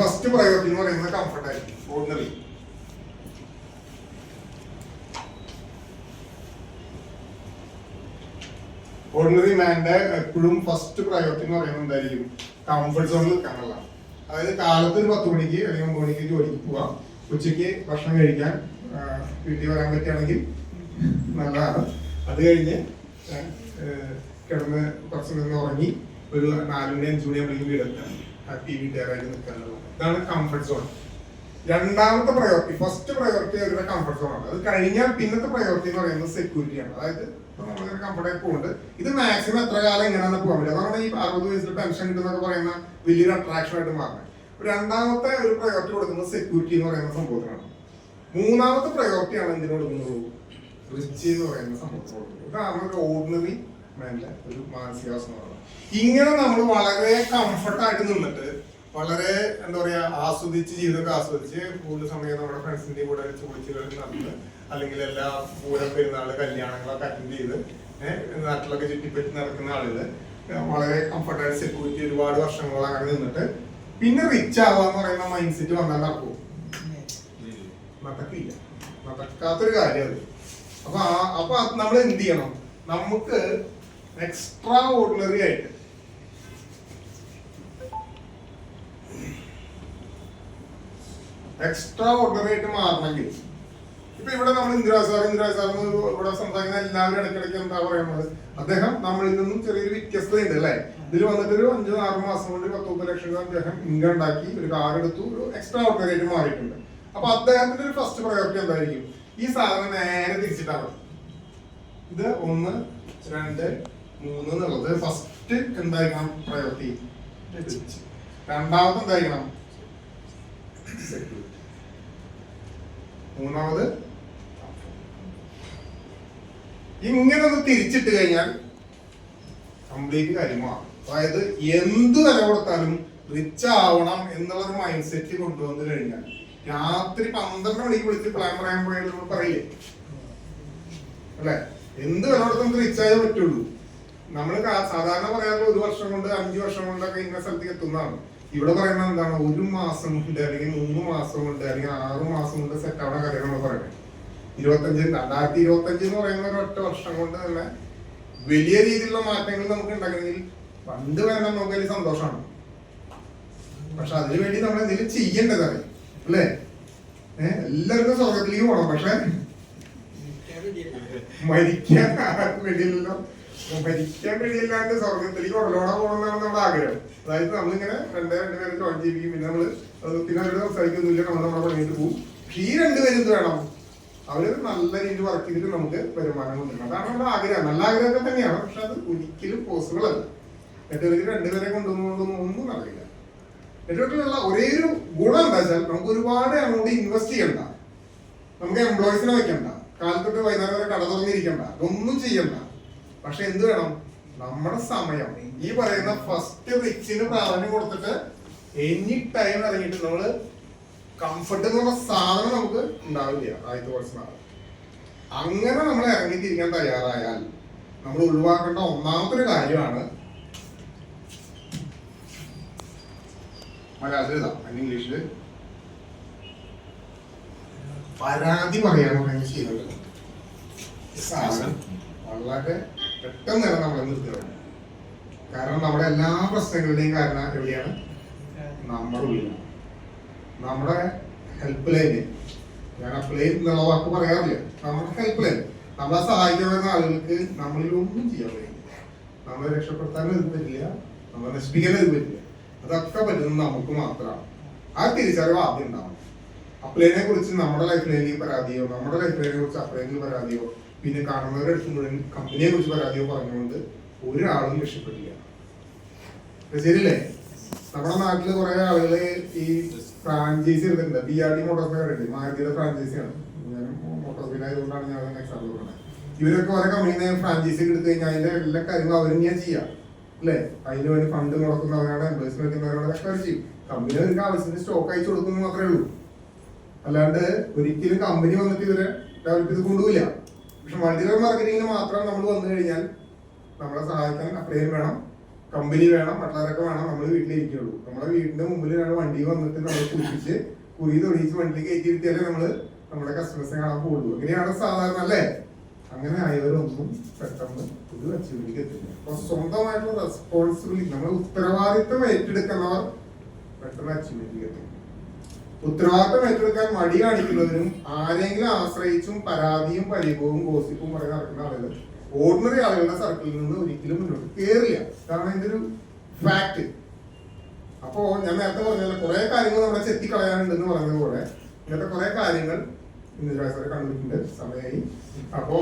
First priority എന്ന് പറയുന്നത് comfort ആയിരിക്കും. ഓർഡിനറി മാൻ്റെ എപ്പോഴും ഫസ്റ്റ് പ്രയോറിറ്റി എന്ന് പറയുന്നത് എന്തായിരിക്കും? കംഫർട്ട് സോണിൽ നിൽക്കാനുള്ള. അതായത് കാലത്ത് ഒരു 10 മണിക്ക് അല്ലെങ്കിൽ 9 മണിക്ക് ജോലിക്ക് പോവാം, ഉച്ചയ്ക്ക് ഭക്ഷണം കഴിക്കാൻ വീട്ടിൽ വരാൻ പറ്റുകയാണെങ്കിൽ നല്ലതാണ്. അത് കഴിഞ്ഞ് കിടന്ന് കുറച്ച് നിന്ന് ഉറങ്ങി ഒരു 4 മണി 5 മണി ആകുമ്പോഴേക്കും വീടെത്താൻ ഹാപ്പി വീട്ടുകാരായിട്ട് നിൽക്കാനുള്ളത്. ഇതാണ് കംഫർട്ട് സോൺ. രണ്ടാമത്തെ പ്രയോറിറ്റി, ഫസ്റ്റ് പ്രയോറിറ്റി അവരുടെ കംഫർട്ട് സോൺ ആണ്. അത് കഴിഞ്ഞാൽ പിന്നത്തെ പ്രയോറിറ്റി എന്ന് പറയുന്നത് സെക്യൂരിറ്റിയാണ്. അതായത് നമ്മളിങ്ങനെ കംഫർട്ടായി പോകുന്നുണ്ട്, ഇത് മാക്സിമം എത്ര കാലം എങ്ങനെയാണെന്ന് പോകാൻ പറ്റില്ല. അതാണ് ഈ 60 വയസ്സിൽ പെൻഷൻ കിട്ടുന്നൊക്കെ പറയുന്ന വലിയൊരു അട്രാക്ഷൻ ആയിട്ട് മാറുന്നത്. രണ്ടാമത്തെ ഒരു പ്രയോറിറ്റി കൊടുക്കുന്നത് സെക്യൂരിറ്റി എന്ന് പറയുന്ന സംഭവത്തിനാണ്. മൂന്നാമത്തെ പ്രയോറിറ്റിയാണ് എന്തിനു കൊടുക്കുന്നത്? റിച്ച് എന്ന് പറയുന്ന സംഭവത്തിന് കൊടുക്കുന്നത്. ഇതാണ് ഒരു ഓർഡിനറി മാൻ്റെ ഒരു മാനസികാവസ്ഥ എന്ന് പറയുന്നത്. ഇങ്ങനെ നമ്മൾ വളരെ കംഫർട്ടായിട്ട് നിന്നിട്ട് വളരെ എന്താ പറയാ ആസ്വദിച്ച് ജീവിതമൊക്കെ ആസ്വദിച്ച് കൂടുതൽ സമയം നമ്മുടെ ഫ്രണ്ട്സിന്റെ കൂടെ ചോദിച്ചുകളിൽ നടന്ന് അല്ലെങ്കിൽ എല്ലാ പൂരം പെരുന്നാള് കല്യാണങ്ങളൊക്കെ അറ്റൻഡ് ചെയ്ത് നാട്ടിലൊക്കെ ചുറ്റിപ്പറ്റി നടക്കുന്ന ആളുകൾ വളരെ കംഫർട്ടായിട്ട് സെക്യൂരിറ്റി ഒരുപാട് വർഷങ്ങളോളം അങ്ങനെ നിന്നിട്ട് പിന്നെ റിച്ച് ആവാന്ന് പറയുന്ന മൈൻഡ് സെറ്റ് വന്നാൽ നടക്കും? നടക്കില്ല, നടക്കാത്തൊരു കാര്യം അത്. അപ്പൊ നമ്മൾ എന്ത് ചെയ്യണം? നമുക്ക് എക്സ്ട്രാ ഓർഡിനറി ആയിട്ട് മാറണമെങ്കിൽ ഇപ്പൊ ഇവിടെ നമ്മൾ ഇന്ദിരാ സാർ ഇവിടെ സംസാരിക്കുന്ന എല്ലാവരും ഇടയ്ക്കിടയ്ക്ക് എന്താ പറയുന്നത്? അദ്ദേഹം നമ്മളിൽ നിന്നും ചെറിയൊരു വ്യത്യസ്തതയുണ്ട് അല്ലെ? ഇതിൽ വന്നിട്ട് ഒരു 5-6 മാസം കൊണ്ട് 10-30 ലക്ഷം രൂപ അദ്ദേഹം ഇൻകം ഉണ്ടാക്കി ഒരു കാർ എടുത്തു, ഒരു എക്സ്ട്രാ ഓർഡിനറി ആയിട്ട് മാറിയിട്ടുണ്ട്. അപ്പൊ അദ്ദേഹത്തിന്റെ ഒരു ഫസ്റ്റ് പ്രയോറിറ്റി എന്തായിരിക്കും? ഈ സാധനം നേരെ തിരിച്ചിട്ടാണ്. ഇത് 1, 2, 3 എന്നുള്ളത് ഫസ്റ്റ് എന്തായിരിക്കണം? പ്രയോറിറ്റി. രണ്ടാമത് എന്തായിരിക്കണം? സെക്യൂരിറ്റി. മൂന്നാമത് ഇങ്ങനെ ഒന്ന് തിരിച്ചിട്ട് കഴിഞ്ഞാൽ കംപ്ലീറ്റ് കാര്യമാണ്. അതായത് എന്ത് വില കൊടുത്താലും റിച്ച് ആവണം എന്നുള്ളൊരു മൈൻഡ് സെറ്റ് കൊണ്ടുവന്നു കഴിഞ്ഞാൽ രാത്രി 12 മണിക്ക് വിളിച്ച് പ്ലാൻ പറയാൻ പോയാൽ നമ്മൾ പറയില്ലേ അല്ലെ? എന്ത് വില കൊടുത്താൽ നമുക്ക് റിച്ച് ആയേ പറ്റുള്ളൂ. നമ്മൾ സാധാരണ പറയാറുള്ള 1 വർഷം കൊണ്ട് 5 വർഷം കൊണ്ടൊക്കെ ഇന്ന സ്ഥലത്തേക്ക് എത്തുന്നതാണ്. ഇവിടെ പറയുന്നത് എന്താണ്? 1 മാസം കൊണ്ട് അല്ലെങ്കിൽ 3 മാസം കൊണ്ട് അല്ലെങ്കിൽ 6 മാസം കൊണ്ട് സെറ്റ് ആവുന്ന കാര്യം നമ്മൾ പറയുന്നത്. 2025 എന്ന് പറയുന്ന ഒരൊറ്റ വർഷം കൊണ്ട് തന്നെ വലിയ രീതിയിലുള്ള മാറ്റങ്ങൾ നമുക്ക് ഉണ്ടാക്കണമെങ്കിൽ പണ്ട് വരണം നമുക്ക് വലിയ സന്തോഷമാണ്. പക്ഷെ അതിനു വേണ്ടി നമ്മൾ എന്തെങ്കിലും ചെയ്യേണ്ടതാണ് അല്ലേ? എല്ലാവർക്കും സ്വർഗത്തിലേക്ക് പോകണം, പക്ഷെ മരിക്കാൻ വേണ്ടിയില്ലല്ലോ. മരിക്കാൻ വേണ്ടിയില്ലാണ്ട് സ്വർഗത്തിലേക്ക് ഉടലോടെ പോകണമെന്നാണ് നമ്മുടെ ആഗ്രഹം. അതായത് നമ്മളിങ്ങനെ രണ്ടുപേരും ജോയിൻ ചെയ്യിപ്പിക്കും, പിന്നെ പിന്നെ അവരോട് സംസാരിക്കൊന്നുമില്ല, നമ്മുടെ പണിയിട്ട് പോകും. പക്ഷെ ഈ 2 പേരും എന്ത് വേണം? അവര് നല്ല രീതിയിൽ വർക്ക് ചെയ്തിട്ട് നമുക്ക് വരുമാനം കൊണ്ടുവരണം. അതാണ് നമ്മുടെ ആഗ്രഹം. നല്ല ആഗ്രഹമൊക്കെ തന്നെയാണ്, പക്ഷെ അത് ഒരിക്കലും പോസിബിൾ അല്ല. നെറ്റ്വർക്കിൽ 2 പേരെ കൊണ്ടുവന്നൊന്നും അറിയില്ല. നെറ്റ്വർക്കിലുള്ള ഒരേ ഒരു ഗുണം എന്താ വെച്ചാൽ നമുക്ക് ഒരുപാട് എമൗണ്ട് ഇൻവെസ്റ്റ് ചെയ്യണ്ട, നമുക്ക് എംപ്ലോയീസിനെ വെക്കണ്ട, കാലത്തൊട്ട് വൈകുന്നേരം വരെ കട തുറന്നിരിക്കണ്ട, ഒന്നും ചെയ്യണ്ട. പക്ഷെ എന്ത് വേണം? നമ്മുടെ സമയം ഈ പറയുന്ന ഫസ്റ്റ് റിച്ചിന് പ്രാധാന്യം കൊടുത്തിട്ട് എനി ടൈം ഇറങ്ങിയിട്ട് നമ്മള് കംഫർട്ട് എന്ന് പറഞ്ഞ സാധനം നമുക്ക് ഉണ്ടാവില്ല ആദ്യത്തെ കുറച്ച് നാൾ. അങ്ങനെ നമ്മൾ ഇറങ്ങിത്തിരിക്കാൻ തയ്യാറായാൽ നമ്മൾ ഒഴിവാക്കേണ്ട ഒന്നാമത്തെ ഒരു കാര്യമാണ് മലയാളത്തിൽ ഇതാ ഇംഗ്ലീഷില് പരാതി പറയാന്ന് പറയുന്ന ശീലമുണ്ട്. സാധനം വളരെ പെട്ടെന്ന് തന്നെ നമ്മളെ നിർത്തുകയാണ്. കാരണം നമ്മുടെ എല്ലാ പ്രശ്നങ്ങളുടെയും കാരണം എവിടെയാണ്? നമ്മുടെ ഉള്ളിലാണ്. നമ്മുടെ ഹെൽപ്പ് ലൈന്, ഞാൻ അപ്ലൈ എന്നുള്ള വാക്ക് പറയാറില്ല, നമ്മുടെ ഹെൽപ്പ് ലൈൻ നമ്മളെ സഹായിക്കാൻ വരുന്ന ആളുകൾക്ക് നമ്മളിൽ ഒന്നും ചെയ്യാൻ പറ്റില്ല. നമ്മളെ രക്ഷപ്പെടുത്താനും ഇത് പറ്റില്ല, നമ്മളെ നശിപ്പിക്കാനും ഇത് പറ്റില്ല. അതൊക്കെ പറ്റുന്നത് നമുക്ക് മാത്രമാണ്. ആ തിരിച്ചറിവ് ആദ്യം ഉണ്ടാവും. അപ്ലൈനെ കുറിച്ച് നമ്മുടെ ലൈഫ് ലൈനിൽ പരാതിയോ, നമ്മുടെ ലൈഫ് ലൈനെ കുറിച്ച് അപ്ലൈനിൽ പരാതിയോ, പിന്നെ കാണുന്നവരുടെ അടുത്ത് മുഴുവൻ കമ്പനിയെ കുറിച്ച് പരാതിയോ പറഞ്ഞുകൊണ്ട് ഒരാളും രക്ഷപ്പെട്ടില്ല. ശരിയല്ലേ? നമ്മുടെ നാട്ടില് കുറെ ആളുകള് ഈ ഫ്രാഞ്ചൈസി എടുത്തിട്ടുണ്ട്. BRD മോട്ടോർസ് കണ്ടിട്ടുണ്ട്, മാരുതിയുടെ ഫ്രാഞ്ചൈസിയാണ്. ഞാൻ മോട്ടോർ ബിൽ ആയതുകൊണ്ടാണ് ഞാൻ എക്സാമ്പിൾ പറഞ്ഞത്. ഇവരൊക്കെ ഓരോ കമ്പനിയിൽ ഫ്രാഞ്ചൈസി എടുത്തു കഴിഞ്ഞാൽ അതിന്റെ എല്ലാ കാര്യങ്ങളും അവർ തന്നെയാണ് ചെയ്യാം അല്ലെ? അതിന് വേണ്ടി ഫണ്ട് മുടക്കുന്നവരാണ്, എംപ്ലോയീസ് വെക്കുന്നവരാണ്, ഒക്കെ അവർ ചെയ്യും. കമ്പനി അവർക്ക് ആവശ്യത്തിന് സ്റ്റോക്ക് അയച്ചു കൊടുക്കുന്നു മാത്രമേ ഉള്ളൂ. അല്ലാണ്ട് ഒരിക്കലും കമ്പനി വന്നിട്ട് ഇവരെ ഡെവലപ്പ് ചെയ്ത് കൊണ്ടുപോയില്ല. പക്ഷെ മൾട്ടിലെവൽ മാർക്കറ്റിംഗിന് മാത്രം നമ്മൾ വന്നു കഴിഞ്ഞാൽ നമ്മളെ സഹായിക്കാൻ അപ്ലൈ വേണം, കമ്പനി വേണം, മറ്റുള്ളവരൊക്കെ വേണം, നമ്മൾ വീട്ടിലിരിക്കുള്ളൂ. നമ്മുടെ വീടിന്റെ മുമ്പിൽ വണ്ടി വന്നിട്ട് നമ്മൾ കുളിപ്പിച്ച് കുഴി തൊടിയിച്ച് വണ്ടി കയറ്റിയിരുത്തിയാലേ നമ്മുടെ കസ്റ്റമേഴ്സിനെ കാണാൻ പോകുള്ളൂ. അങ്ങനെയാണ് സാധാരണ അല്ലേ? അങ്ങനെ ആയവരൊന്നും പെട്ടെന്ന് ഒരു അച്ചീവ്മെന്റിലേക്ക് എത്തില്ല. അപ്പൊ സ്വന്തമായിട്ടുള്ള റെസ്പോൺസിബിലിറ്റി, നമ്മൾ ഉത്തരവാദിത്വം ഏറ്റെടുക്കുന്നവർ പെട്ടെന്ന് അച്ചീവ്മെന്റിലേക്ക് എത്തും. ഉത്തരവാദിത്വം ഏറ്റെടുക്കാൻ മടി കാണിക്കുന്നവരും ആരെങ്കിലും ആശ്രയിച്ചും പരാതിയും പരിഭവവും ഗോസിപ്പും പറഞ്ഞ് നടക്കുന്ന ആളുകൾ ഓർഡിനറി ആളുകളുടെ സർക്കിളിൽ നിന്ന് ഒരിക്കലും മുന്നോട്ട് കയറില്ല. കാരണം ഇതൊരു ഫാക്ട്. അപ്പോ ഞാൻ നേരത്തെ പറഞ്ഞ കുറെ കാര്യങ്ങൾ നമ്മളെ ചെത്തിക്കളയാനുണ്ടെന്ന് പറഞ്ഞതുപോലെ ഇങ്ങനത്തെ കുറെ കാര്യങ്ങൾ ഇന്ന് കണ്ടുപിടിക്കേണ്ട സമയമായി. അപ്പോ